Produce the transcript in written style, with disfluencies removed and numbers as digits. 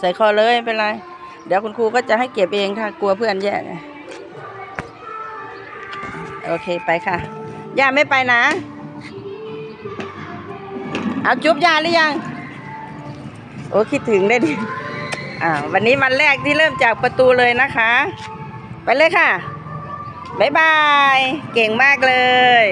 ใส่คอเลยไม่เป็นไรเดี๋ยวคุณครูก็จะให้เก็บเองค่ะกลัวเพื่อนแย่โอเคไปค่ะย่าไม่ไปนะเอาจุ๊บย่าหรือยังโอ้คิดถึงได้ดิวันนี้วันแรกที่เริ่มจากประตูเลยนะคะไปเลยค่ะบ๊ายบายเก่งมากเลย